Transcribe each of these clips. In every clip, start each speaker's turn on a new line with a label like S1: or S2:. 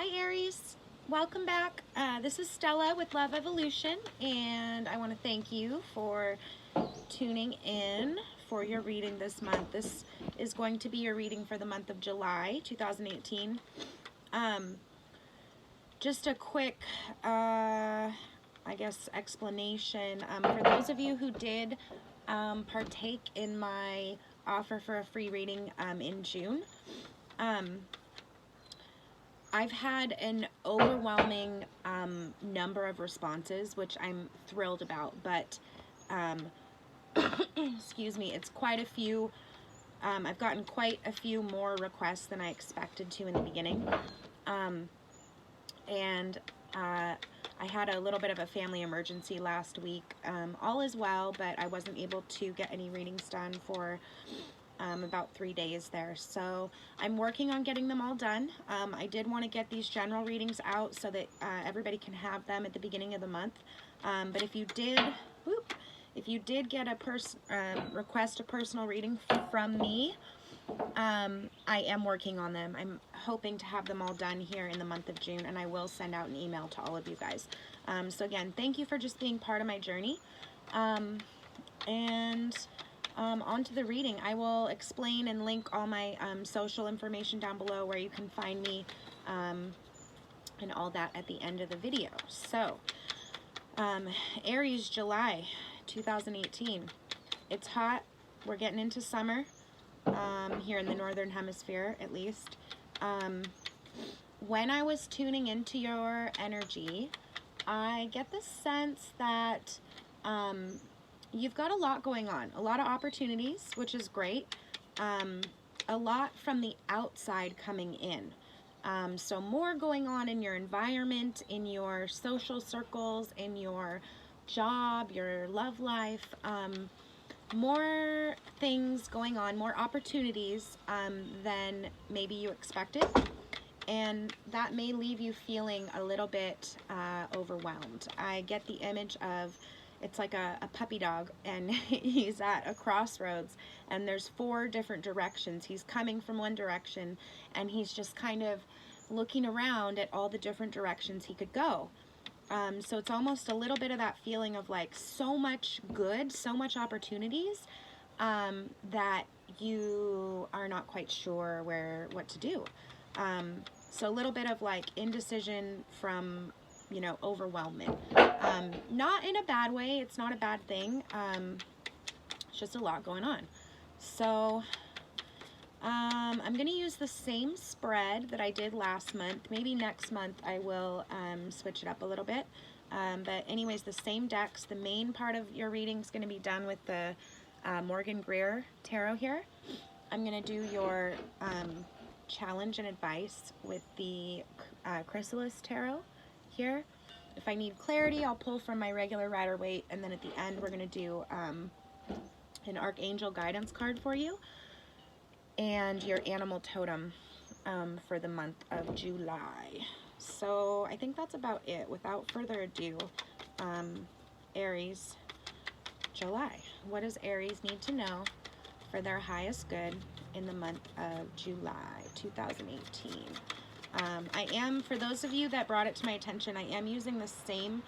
S1: Hi Aries, welcome back. This is Stella with Love Evolution, and I want to thank you for tuning in for your reading this month. This is going to be your reading for the month of July 2018. Just a quick, I guess, explanation. For those of you who did partake in my offer for a free reading in June, I've had an overwhelming number of responses, which I'm thrilled about, but excuse me, it's quite a few. I've gotten quite a few more requests than I expected to in the beginning. I had a little bit of a family emergency last week. All is well, but I wasn't able to get any readings done for about 3 days there. So I'm working on getting them all done. I did want to get these general readings out so that everybody can have them at the beginning of the month. But if you did get a request a personal reading from me, I am working on them. I'm hoping to have them all done here in the month of June, and I will send out an email to all of you guys. So again, thank you for just being part of my journey. On to the reading. I will explain and link all my social information down below where you can find me and all that at the end of the video. So, Aries, July 2018. It's hot. We're getting into summer here in the Northern Hemisphere, at least. When I was tuning into your energy, I get the sense that you've got a lot going on, a lot of opportunities, which is great. A lot from the outside coming in. So more going on in your environment, in your social circles, in your job, your love life. More things going on, more opportunities than maybe you expected. And that may leave you feeling a little bit overwhelmed. I get the image of it's like a puppy dog, and he's at a crossroads, and there's 4 different directions. He's coming from one direction, and he's just kind of looking around at all the different directions he could go. So it's almost a little bit of that feeling of like so much good, so much opportunities that you are not quite sure what to do. So a little bit of like indecision from, overwhelmment. Not in a bad way. It's not a bad thing. It's just a lot going on. So I'm going to use the same spread that I did last month. Maybe next month I will switch it up a little bit. But anyways, the same decks. The main part of your reading is going to be done with the Morgan Greer Tarot here. I'm going to do your challenge and advice with the Chrysalis Tarot here. If I need clarity, I'll pull from my regular Rider-Waite, and then at the end we're going to do an Archangel Guidance card for you and your animal totem for the month of July. So I think that's about it. Without further ado, Aries, July. What does Aries need to know for their highest good in the month of July 2018? I am, for those of you that brought it to my attention, I am using the same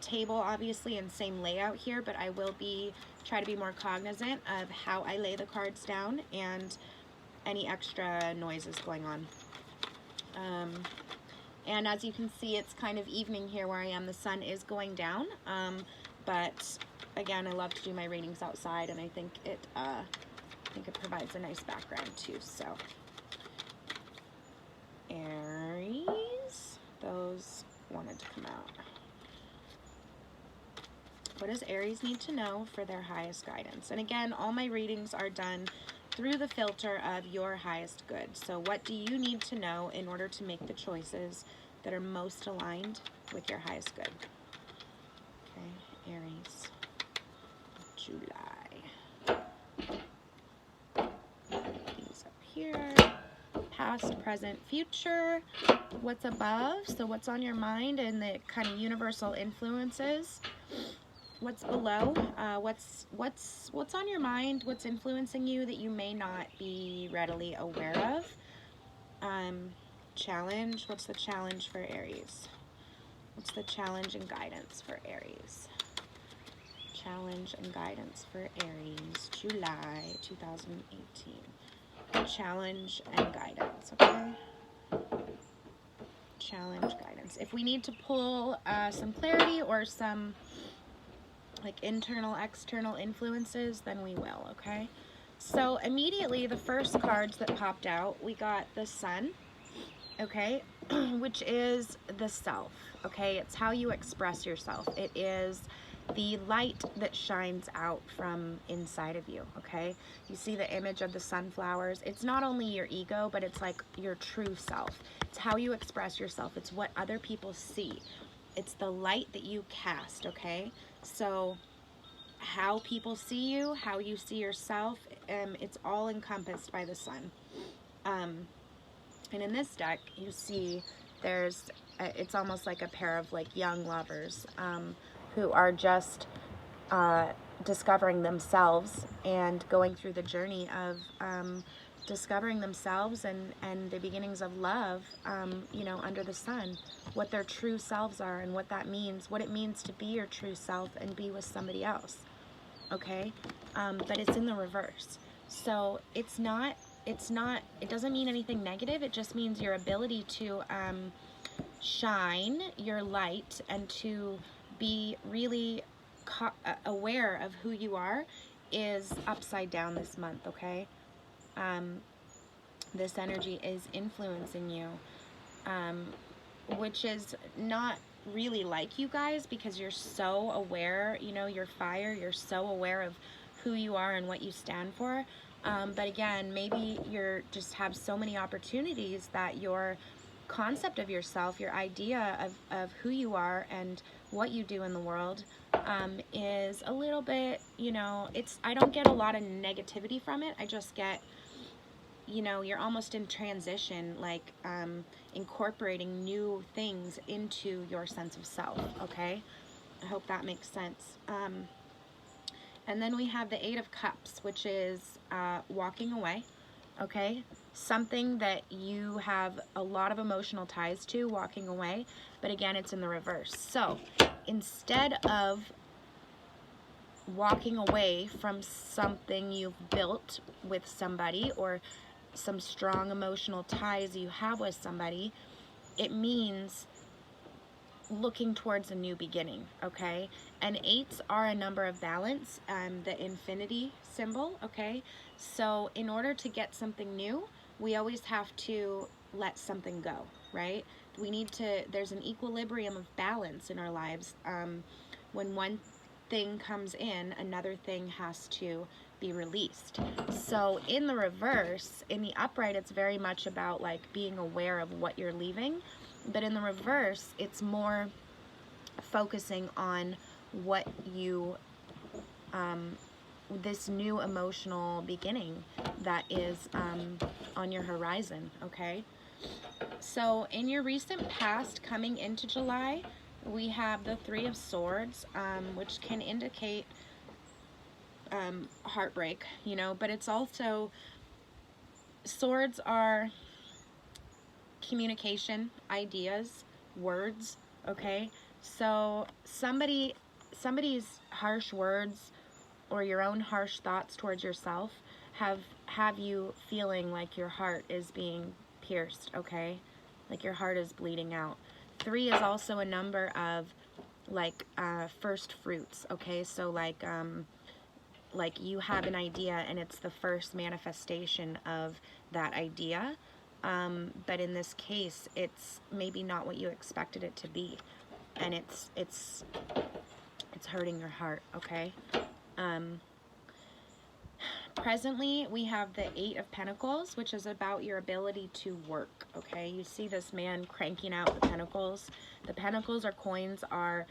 S1: table, obviously, and same layout here, but I will try to be more cognizant of how I lay the cards down and any extra noises going on. And as you can see, it's kind of evening here where I am. The sun is going down, but again, I love to do my readings outside, and I think it provides a nice background too. So, Aries, those wanted to come out. What does Aries need to know for their highest guidance? And again, all my readings are done through the filter of your highest good. So what do you need to know in order to make the choices that are most aligned with your highest good? Okay, Aries, July. Things up here. Past, present, future. What's above? So what's on your mind and the kind of universal influences. What's below? What's on your mind? What's influencing you that you may not be readily aware of? challenge? What's the challenge for Aries? What's the challenge and guidance for Aries? Challenge and guidance for Aries, July 2018. Challenge and guidance, okay? Challenge, guidance. If we need to pull some clarity or some like internal, external influences, then we will, okay? So immediately the first cards that popped out, we got the Sun, okay, which is the self, okay? It's how you express yourself. It is the light that shines out from inside of you, okay? You see the image of the sunflowers. It's not only your ego, but it's like your true self. It's how you express yourself. It's what other people see. It's the light that you cast, okay? So how people see you, how you see yourself, it's all encompassed by the Sun. And in this deck, you see there's, it's almost like a pair of like young lovers who are just discovering themselves and going through the journey of discovering themselves and the beginnings of love, you know, under the sun, what their true selves are and what that means, what it means to be your true self and be with somebody else, okay? But it's in the reverse. So it doesn't mean anything negative. It just means your ability to shine your light and to be really aware of who you are is upside down this month, okay? This energy is influencing you, which is not really like you guys because you're so aware, you know, you're fire, you're so aware of who you are and what you stand for. But again, maybe you're just have so many opportunities that your concept of yourself, your idea of who you are and what you do in the world is a little bit, you know, I don't get a lot of negativity from it. I just get, you know, you're almost in transition, like incorporating new things into your sense of self, okay? I hope that makes sense. And then we have the Eight of Cups, which is walking away, okay? Something that you have a lot of emotional ties to, walking away, but again, it's in the reverse. So instead of walking away from something you've built with somebody or some strong emotional ties you have with somebody, it means looking towards a new beginning, okay? And eights are a number of balance, the infinity symbol, okay? So in order to get something new, we always have to let something go, right? We need to, there's an equilibrium of balance in our lives. When one thing comes in, another thing has to be released. So in the reverse, in the upright, it's very much about like being aware of what you're leaving. But in the reverse, it's more focusing on what you, this new emotional beginning that is on your horizon, okay? So in your recent past coming into July, we have the Three of Swords, which can indicate heartbreak, you know, but it's also, swords are communication, ideas, words, okay? So somebody's harsh words or your own harsh thoughts towards yourself have you feeling like your heart is being pierced, okay? Like your heart is bleeding out. 3 is also a number of like first fruits, okay? So like you have an idea and it's the first manifestation of that idea. But in this case, it's maybe not what you expected it to be, and it's hurting your heart, okay? Presently, we have the Eight of Pentacles, which is about your ability to work, okay? You see this man cranking out the pentacles. The pentacles or coins are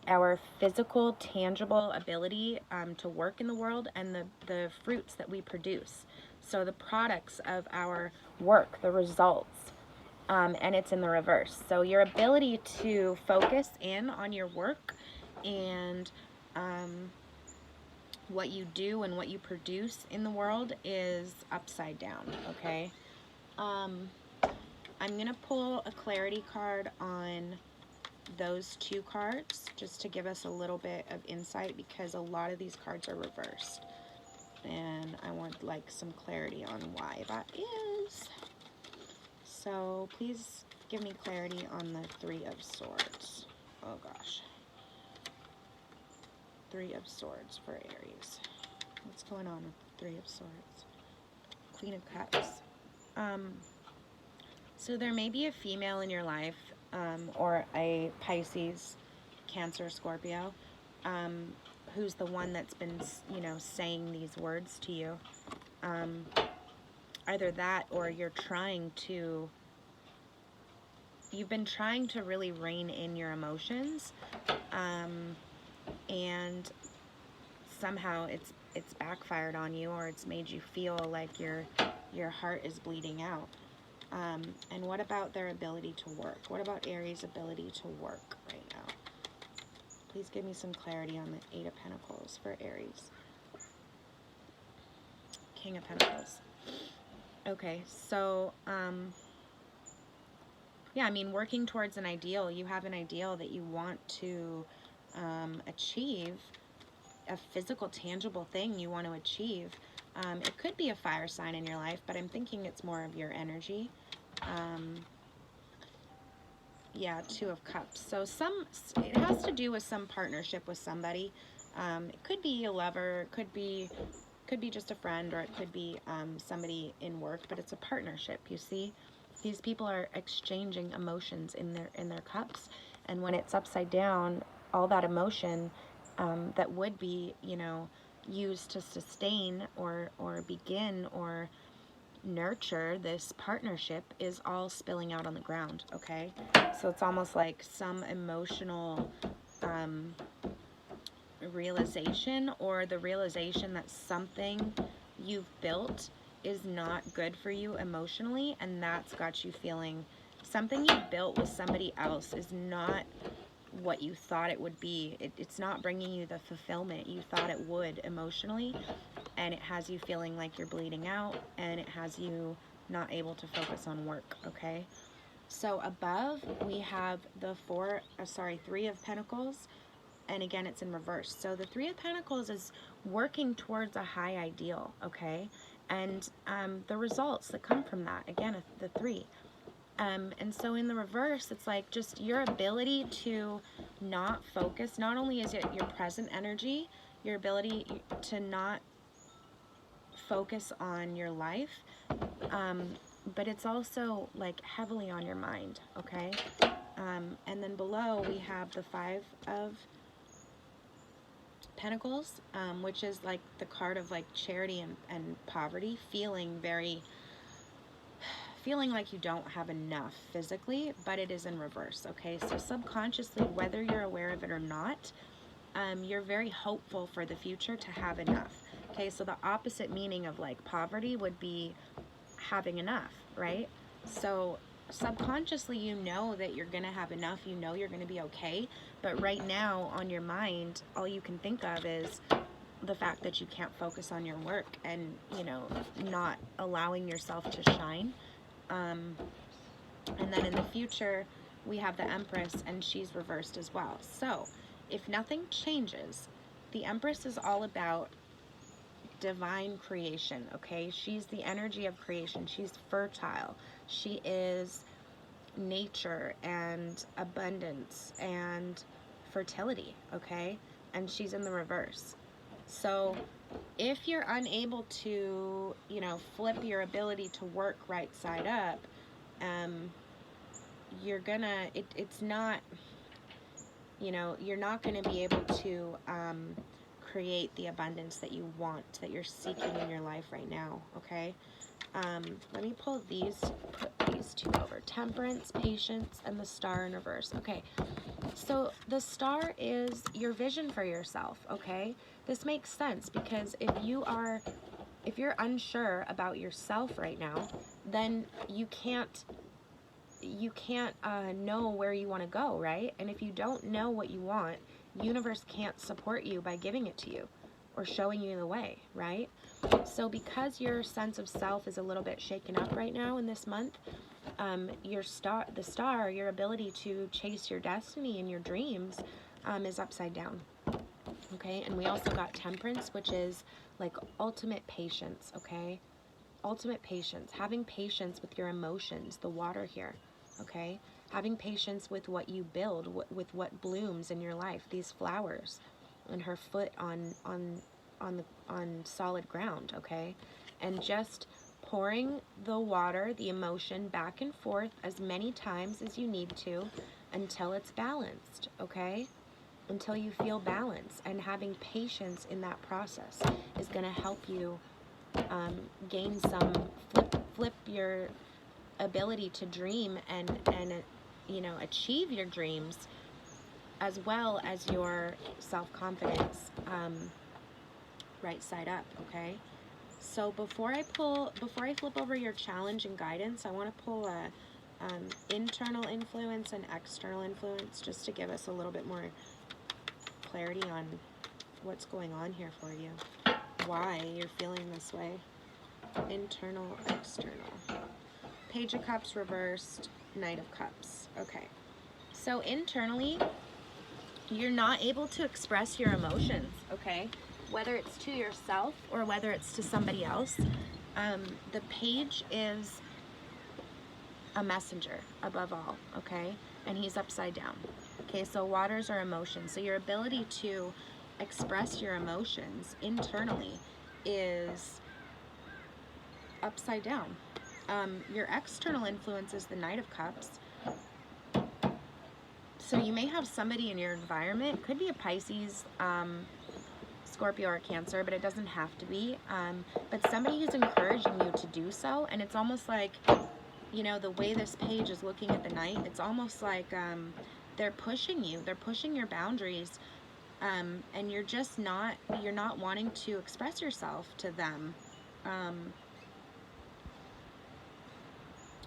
S1: our physical, tangible ability to work in the world and the fruits that we produce. So the products of our work, the results, and it's in the reverse. So your ability to focus in on your work and what you do and what you produce in the world is upside down, okay? I'm going to pull a clarity card on those two cards just to give us a little bit of insight, because a lot of these cards are reversed. And I want like some clarity on why that is. So please give me clarity on the Three of Swords. Oh gosh. Three of Swords for Aries. What's going on with Three of Swords? Queen of Cups. So there may be a female in your life, or a Pisces, Cancer, Scorpio, who's the one that's been, you know, saying these words to you. Either that, or you've been trying to really rein in your emotions, and somehow it's backfired on you, or it's made you feel like your heart is bleeding out. And what about their ability to work? What about Aries' ability to work right now? Please give me some clarity on the Eight of Pentacles for Aries. King of Pentacles. Okay, so, yeah, I mean, working towards an ideal. You have an ideal that you want to achieve, a physical, tangible thing you want to achieve. It could be a fire sign in your life, but I'm thinking it's more of your energy. Yeah, Two of Cups. So it has to do with some partnership with somebody. It could be a lover, it could be just a friend, or it could be somebody in work, but it's a partnership, you see. These people are exchanging emotions in their cups, and when it's upside down, all that emotion that would be, you know, used to sustain or begin or nurture this partnership is all spilling out on the ground, okay? So it's almost like some emotional realization, or the realization that something you've built is not good for you emotionally, and that's got you feeling something you built with somebody else is not what you thought it would be. It's not bringing you the fulfillment you thought it would emotionally, and it has you feeling like you're bleeding out, and it has you not able to focus on work, okay? So above we have the Three of Pentacles, and again it's in reverse. So the Three of Pentacles is working towards a high ideal, okay? And the results that come from that, again, the three. And so in the reverse, it's like just your ability to not focus. Not only is it your present energy, your ability to not focus on your life, but it's also like heavily on your mind, okay? And then below we have the Five of Pentacles, which is like the card of like charity and poverty, feeling like you don't have enough physically, but it is in reverse, okay? So subconsciously, whether you're aware of it or not, you're very hopeful for the future to have enough, okay? So the opposite meaning of like poverty would be having enough, right? So subconsciously, you know that you're gonna have enough, you know you're gonna be okay, but right now on your mind, all you can think of is the fact that you can't focus on your work, and, you know, not allowing yourself to shine. And then in the future, we have the Empress, and she's reversed as well. So if nothing changes, the Empress is all about divine creation, okay? She's the energy of creation. She's fertile. She is nature and abundance and fertility, okay? And she's in the reverse. So if you're unable to, you know, flip your ability to work right side up, you're gonna, it's not, you know, you're not gonna be able to create the abundance that you want, that you're seeking in your life right now, okay? Let me pull these, put these two over. Temperance, Patience, and the Star in reverse. Okay, so the Star is your vision for yourself, okay? This makes sense, because if you're unsure about yourself right now, then you can't know where you want to go, right? And if you don't know what you want, universe can't support you by giving it to you or showing you the way, right? So because your sense of self is a little bit shaken up right now in this month, the star, your ability to chase your destiny and your dreams, is upside down. Okay, and we also got Temperance, which is like ultimate patience. Okay, ultimate patience, having patience with your emotions, the water here. Okay, having patience with what you build, with what blooms in your life, these flowers, and her foot on solid ground. Okay, and just pouring the water, the emotion, back and forth as many times as you need to until it's balanced. Okay, until you feel balance, and having patience in that process is going to help you gain some, flip your ability to dream and you know, achieve your dreams, as well as your self-confidence, right side up. Okay, so before I flip over your challenge and guidance, I want to pull a internal influence and external influence, just to give us a little bit more clarity on what's going on here for you, why you're feeling this way. Internal, external. Page of Cups reversed, Knight of Cups. Okay, so internally, you're not able to express your emotions. Okay, whether it's to yourself or whether it's to somebody else. The page is a messenger above all. Okay, and he's upside down. Okay, so waters are emotions. So your ability to express your emotions internally is upside down. Your external influence is the Knight of Cups. So you may have somebody in your environment, could be a Pisces, Scorpio, or Cancer, but it doesn't have to be. But somebody who's encouraging you to do so, and it's almost like, you know, the way this page is looking at the Knight, it's almost like they're pushing you, they're pushing your boundaries, and you're not wanting to express yourself to them.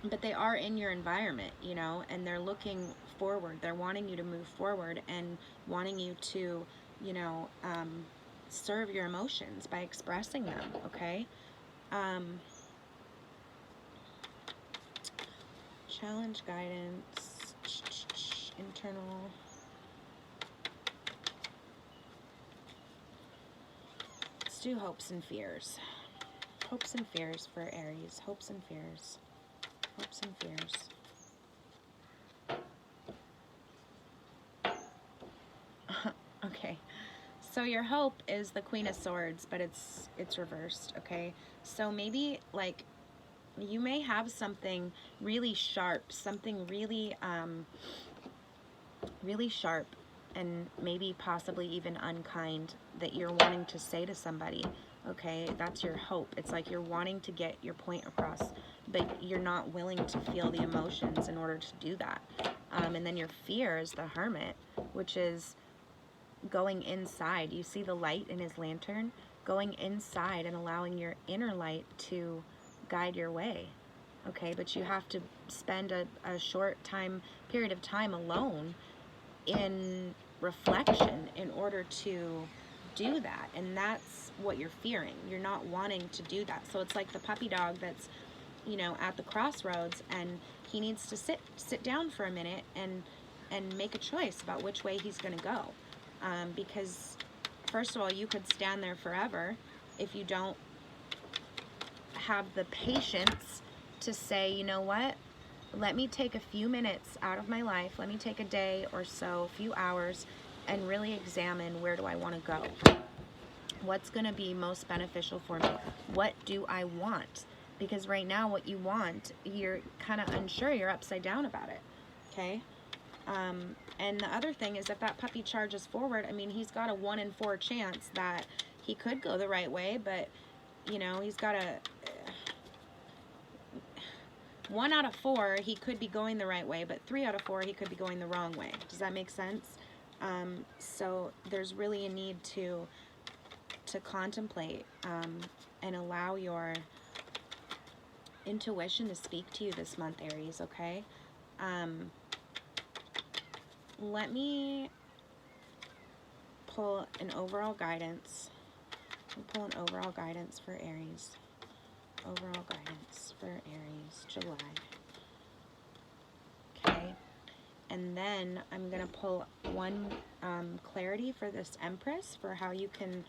S1: But they are in your environment, you know, and they're looking forward. They're wanting you to move forward and wanting you to, you know, serve your emotions by expressing them. Okay. Challenge, guidance, internal. Let's do hopes and fears. Hopes and fears for Aries. Hopes and fears. Hopes and fears. Okay, so your hope is the Queen of Swords, but it's reversed. Okay, so maybe like you may have something really sharp, something really really sharp, and maybe possibly even unkind that you're wanting to say to somebody. Okay, that's your hope. It's like you're wanting to get your point across, but you're not willing to feel the emotions in order to do that. And then your fear is the Hermit, which is going inside. You see the light in his lantern? Going inside and allowing your inner light to guide your way. Okay, but you have to spend a short period of time alone in reflection in order to do that, and that's what you're fearing. You're not wanting to do that. So it's like the puppy dog that's, you know, at the crossroads, and he needs to sit down for a minute and make a choice about which way he's going to go, because first of all, you could stand there forever if you don't have the patience to say, you know what, let me take a few minutes out of my life, let me take a day or so, a few hours, and really examine, where do I want to go? What's going to be most beneficial for me? What do I want? Because right now what you want, you're kind of unsure, you're upside down about it. Okay? And the other thing is, if that puppy charges forward, I mean, he's got a 1 in 4 chance that he could go the right way, but, you know, he's got a 1 out of 4, he could be going the right way, but 3 out of 4, he could be going the wrong way. Does that make sense? So there's really a need to contemplate and allow your intuition to speak to you this month, Aries, okay? Let me pull an overall guidance. Pull an overall guidance for Aries. Overall guidance for Aries, July. And then I'm going to pull one clarity for this Empress for how you can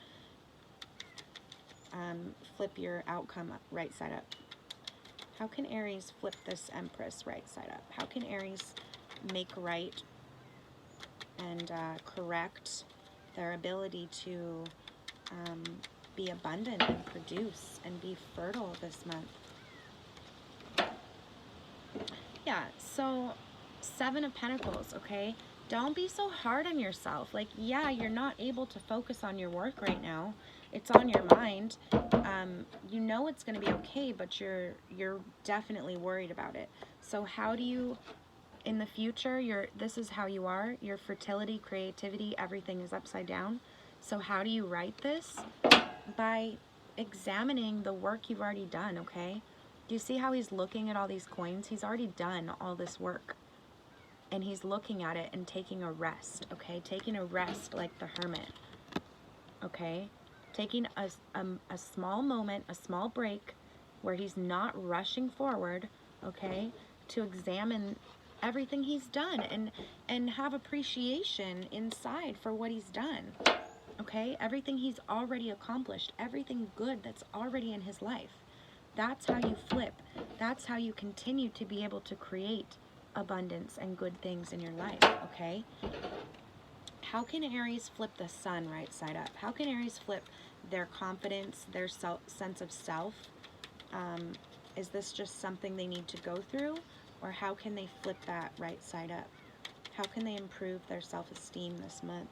S1: flip your outcome right side up. How can Aries flip this Empress right side up? How can Aries make right and correct their ability to be abundant and produce and be fertile this month? Yeah, so 7 of Pentacles, okay? Don't be so hard on yourself. Like, yeah, you're not able to focus on your work right now. It's on your mind. You know it's going to be okay, but you're definitely worried about it. So how do you, in the future, this is how you are. Your fertility, creativity, everything is upside down. So how do you write this? By examining the work you've already done, okay? Do you see how he's looking at all these coins? He's already done all this work. And he's looking at it and taking a rest, okay? Taking a rest like the Hermit, okay? Taking a small moment, a small break where he's not rushing forward, okay? To examine everything he's done and have appreciation inside for what he's done, okay? Everything he's already accomplished, everything good that's already in his life. That's how you flip. That's how you continue to be able to create abundance and good things in your life, okay? How can Aries flip the Sun right side up? How can Aries flip their confidence, their sense of self? Is this just something they need to go through? Or how can they flip that right side up? How can they improve their self-esteem this month?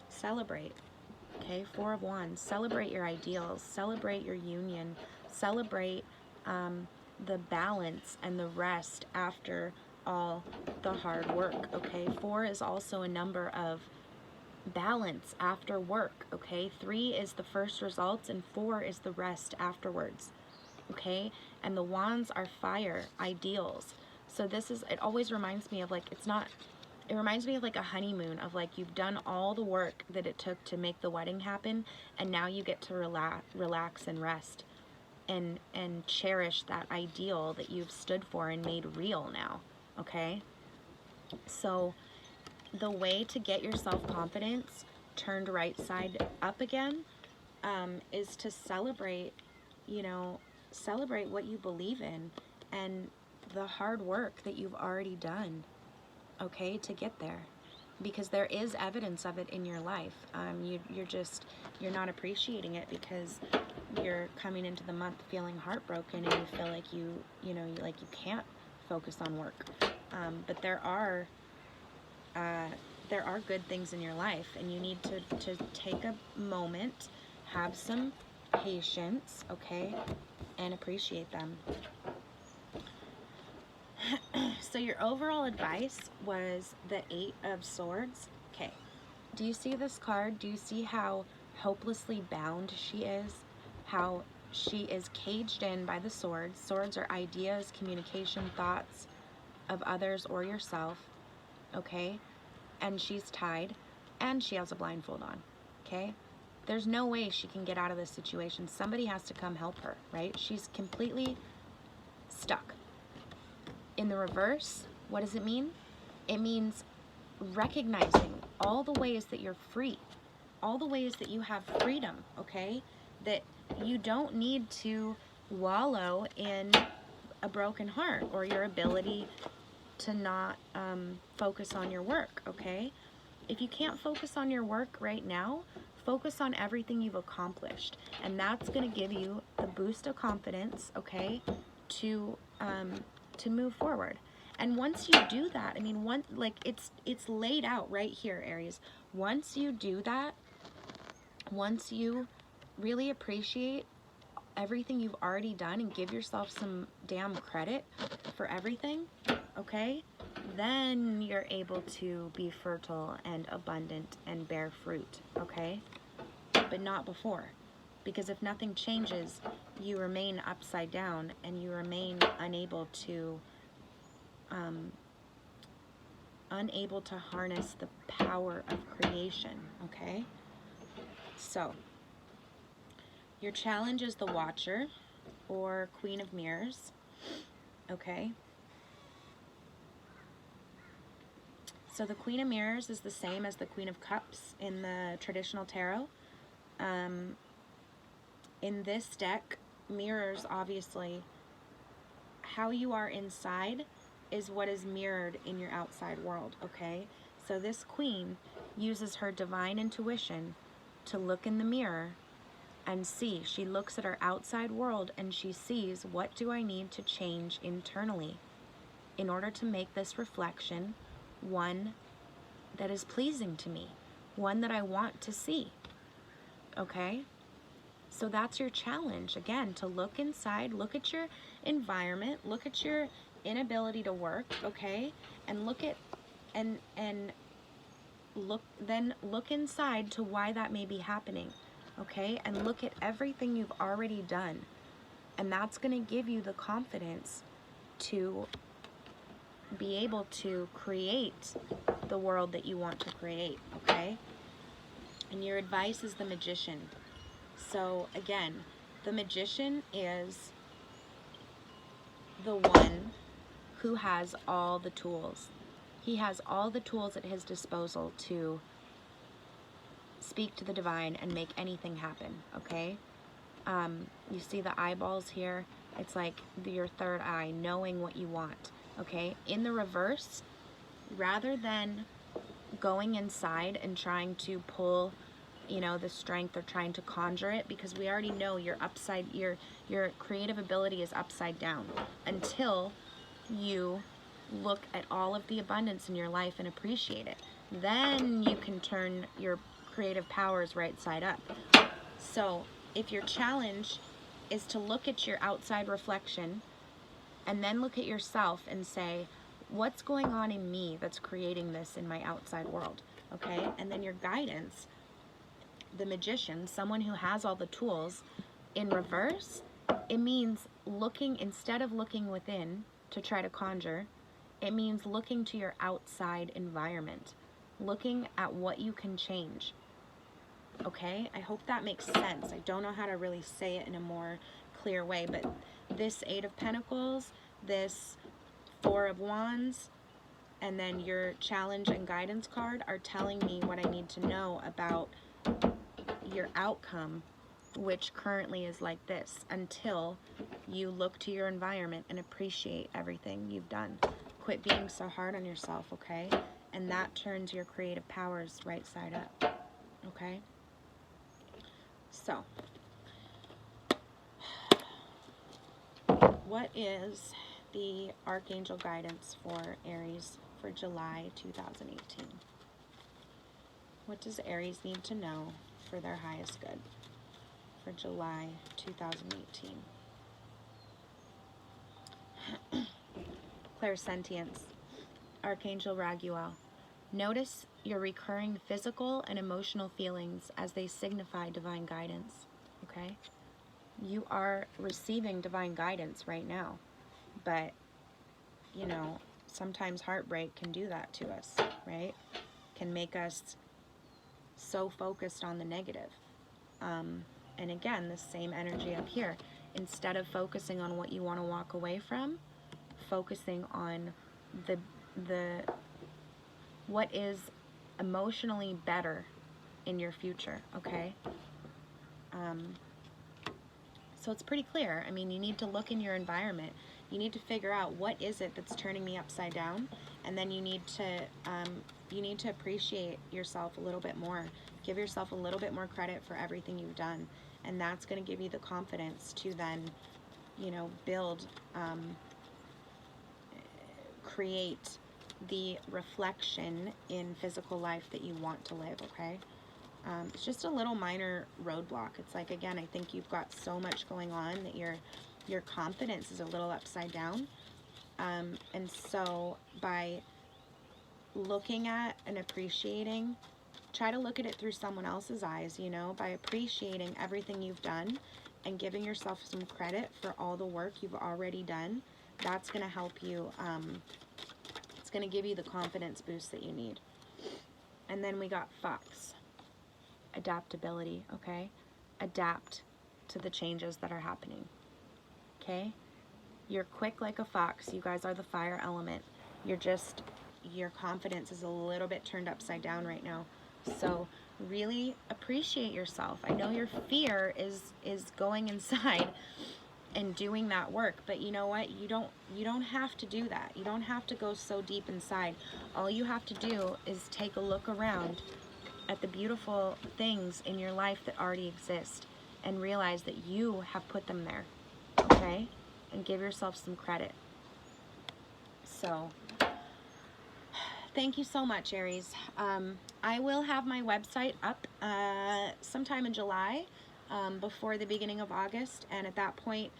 S1: Celebrate. Okay, 4 of Wands. Celebrate your ideals. Celebrate your union. Celebrate the balance and the rest after all the hard work. Okay, 4 is also a number of balance after work. Okay, 3 is the first results and 4 is the rest afterwards. Okay, and the Wands are fire, ideals. So this is, it always reminds me of like, it reminds me of like a honeymoon, of like you've done all the work that it took to make the wedding happen, and now you get to relax and rest and cherish that ideal that you've stood for and made real now, okay? So the way to get your self-confidence turned right side up again is to celebrate, you know, celebrate what you believe in and the hard work that you've already done, okay, to get there, because there is evidence of it in your life. You're not appreciating it because you're coming into the month feeling heartbroken and you feel like you can't focus on work. But there are good things in your life, and you need to take a moment, have some patience, okay, and appreciate them. So your overall advice was the 8 of Swords. Okay, do you see this card? Do you see how hopelessly bound she is? How she is caged in by the swords. Swords are ideas, communication, thoughts of others or yourself, okay? And she's tied, and she has a blindfold on, okay? There's no way she can get out of this situation. Somebody has to come help her, right? She's completely stuck. In the reverse, what does it mean? It means recognizing all the ways that you're free, all the ways that you have freedom, okay? That you don't need to wallow in a broken heart or your ability to not focus on your work, okay? If you can't focus on your work right now, focus on everything you've accomplished, and that's going to give you the boost of confidence, okay, to move forward. And once you do that, I mean, it's laid out right here, Aries. Once you do that, once you really appreciate everything you've already done and give yourself some damn credit for everything, okay, then you're able to be fertile and abundant and bear fruit, okay? But not before. Because if nothing changes, you remain upside down and you remain unable to harness the power of creation, okay? So, your challenge is the Watcher or Queen of Mirrors, okay? So the Queen of Mirrors is the same as the Queen of Cups in the traditional tarot. In this deck, mirrors, obviously, how you are inside is what is mirrored in your outside world, okay? So this queen uses her divine intuition to look in the mirror and see. She looks at her outside world and she sees, what do I need to change internally in order to make this reflection one that is pleasing to me, one that I want to see, okay? So that's your challenge, again, to look inside, look at your environment, look at your inability to work, okay? And look at, and look inside to why that may be happening, okay? And look at everything you've already done. And that's going to give you the confidence to be able to create the world that you want to create, okay? And your advice is the Magician. So again, the Magician is the one who has all the tools. He has all the tools at his disposal to speak to the divine and make anything happen, okay? You see the eyeballs here? It's like your third eye, knowing what you want, okay? In the reverse, rather than going inside and trying to pull, you know, the strength or trying to conjure it, because we already know your creative ability is upside down until you look at all of the abundance in your life and appreciate it. Then you can turn your creative powers right side up. So if your challenge is to look at your outside reflection and then look at yourself and say, what's going on in me that's creating this in my outside world, okay? And then your guidance, the Magician, someone who has all the tools, in reverse, it means looking, instead of looking within to try to conjure, it means looking to your outside environment, looking at what you can change, okay? I hope that makes sense. I don't know how to really say it in a more clear way, but this Eight of Pentacles, this Four of Wands, and then your challenge and guidance card are telling me what I need to know about your outcome, which currently is like this, until you look to your environment and appreciate everything you've done. Quit being so hard on yourself, okay? And that turns your creative powers right side up, okay? So, what is the Archangel guidance for Aries for July 2018? What does Aries need to know for their highest good for July 2018? Clairsentience, Archangel Raguel. Notice your recurring physical and emotional feelings as they signify divine guidance, okay? You are receiving divine guidance right now, but, you know, sometimes heartbreak can do that to us, right? Can make us so focused on the negative. And again, the same energy up here. Instead of focusing on what you want to walk away from, focusing on the what is emotionally better in your future, okay? So it's pretty clear. I mean, you need to look in your environment. You need to figure out, what is it that's turning me upside down, and then you need to appreciate yourself a little bit more. Give yourself a little bit more credit for everything you've done, and that's going to give you the confidence to then, you know, build, create the reflection in physical life that you want to live, okay? It's just a little minor roadblock. It's like, again, I think you've got so much going on that your confidence is a little upside down. And so by looking at and appreciating, try to look at it through someone else's eyes, you know, by appreciating everything you've done and giving yourself some credit for all the work you've already done. That's going to help you. It's going to give you the confidence boost that you need. And then we got Fox. Adaptability, okay? Adapt to the changes that are happening, okay? You're quick like a fox. You guys are the fire element. You're just, your confidence is a little bit turned upside down right now. So really appreciate yourself. I know your fear is going inside and doing that work, but you know what? You don't have to do that. You don't have to go so deep inside. All you have to do is take a look around at the beautiful things in your life that already exist and realize that you have put them there, okay? And give yourself some credit. So thank you so much, Aries. I will have my website up sometime in July, before the beginning of August, and at that point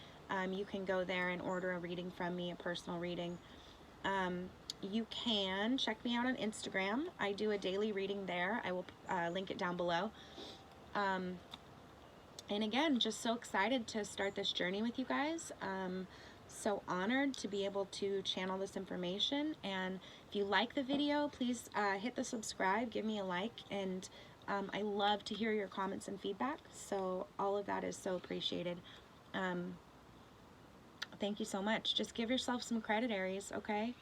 S1: you can go there and order a reading from me, a personal reading. You can check me out on Instagram. I do a daily reading there. I will link it down below. And again, just so excited to start this journey with you guys. So honored to be able to channel this information. And if you like the video, please hit the subscribe, give me a like, and I love to hear your comments and feedback. So all of that is so appreciated. Thank you so much. Just give yourself some credit, Aries, okay?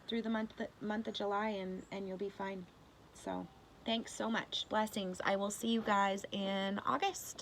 S1: Through the month of July, and you'll be fine. So thanks so much. Blessings. I will see you guys in August.